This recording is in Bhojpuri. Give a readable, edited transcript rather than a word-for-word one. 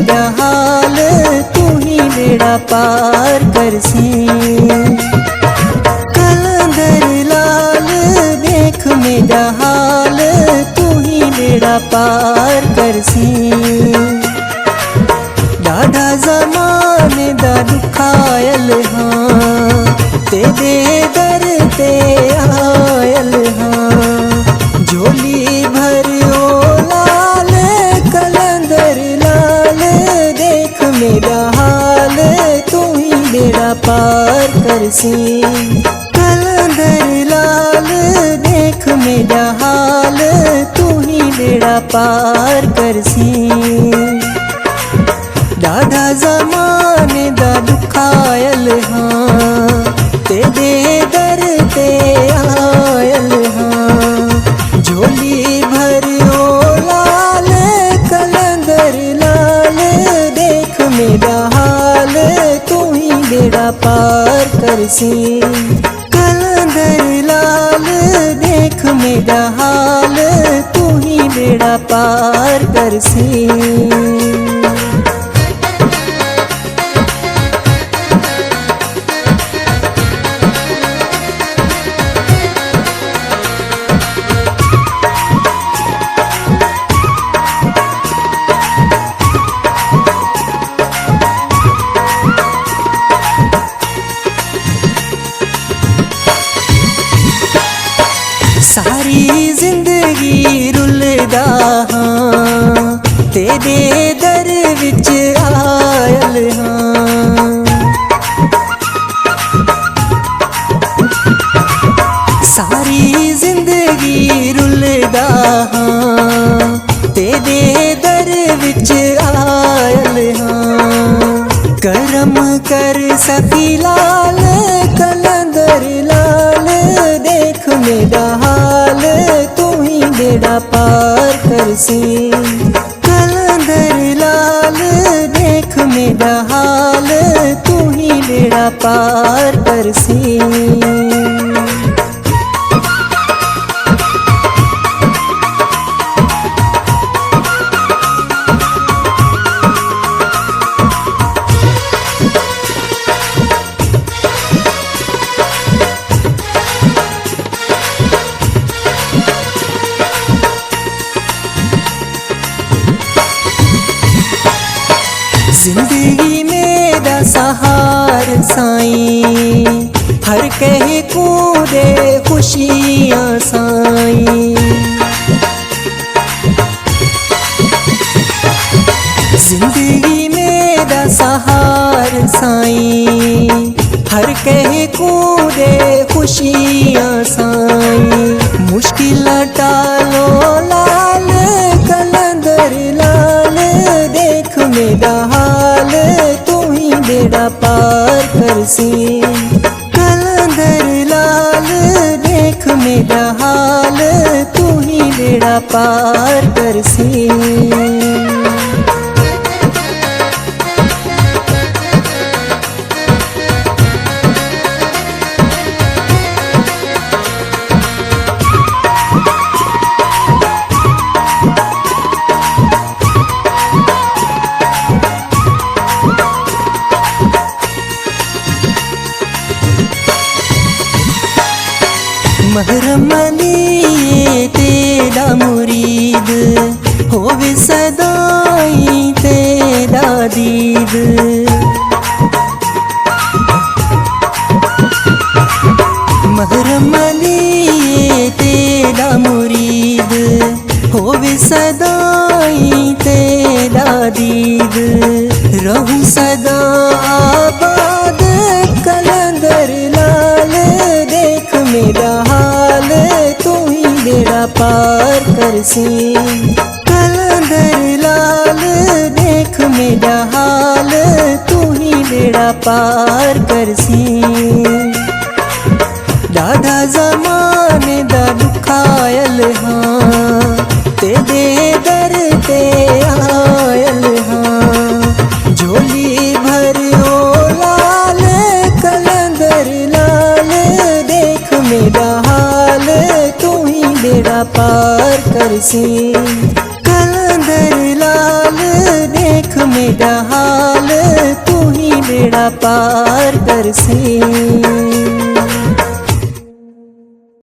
मेरा हाल तू ही बेड़ा पार करसी। कलंदर लाल देख मेरा हाल तू ही बेड़ा पार करसी। डाढ़ा ज़माने दा दुखायल हाँ तेरे दर ते आयल हाँ। झोली भर ओ लाल कलंदर लाल देख मेरा हाल तू ही बेड़ा पार करसी। कलंदर लाल देख मेरा हाल तू ही बेड़ा पार करसी। डाढ़ा ज़माने दा दुखायल हाँ तेरे दर ते आयल हाँ। झोली भर ओ लाल कलंदर लाल देख मेरा हाल तू ही बेड़ा पार करसी। कलंदर लाल देख मेरा हाल तू ही बेड़ा पार करसी। सारी जिंदगी रुलदा हाँ तेरे दर विच आयल हाँ। सारी जिंदगी रुलदा हाँ तेरे दर विच आयल हाँ। करम कर सखी लाल कलंदर लाल देख मेरा हाल तू ही बेड़ा पार करसी। कलंदर लाल देख मेरा हाल तू ही बेड़ा पार करसी। जिंदगी मेरा सहार साईं हर कहे कूदे खुशियाँ साईं। जिंदगी मेरा सहार साईं हर कहे कूदे खुशियाँ साईं। मुश्किल टालो लाल कलंदर लाल देख मेरा हाल तू ही बेड़ा पार करसी। कलंदर लाल देख मेरा हाल तू ही बेड़ा पार करसी। महरम अली तेरा मुरीद होवे सदाई तेरा दीद। महरम अली तेरा मुरीद होवे सदाई तेरा दीद। रहूं सदा आबाद कलंदर लाल देख मेरा हाल तू ही बेड़ा पार करसी। कलंदर लाल देख मेरा हाल तू ही बेड़ा पार करसी। डाढ़ा ज़माने दा दुखायल हाँ तेरे दर ते आयल हाँ। झोली भर ओ लाल कलंदर लाल देख मेरा हाल तू ही बेड़ा पार करसी। कलंदर लाल देख मेरा हाल तू ही बेड़ा पार कर से।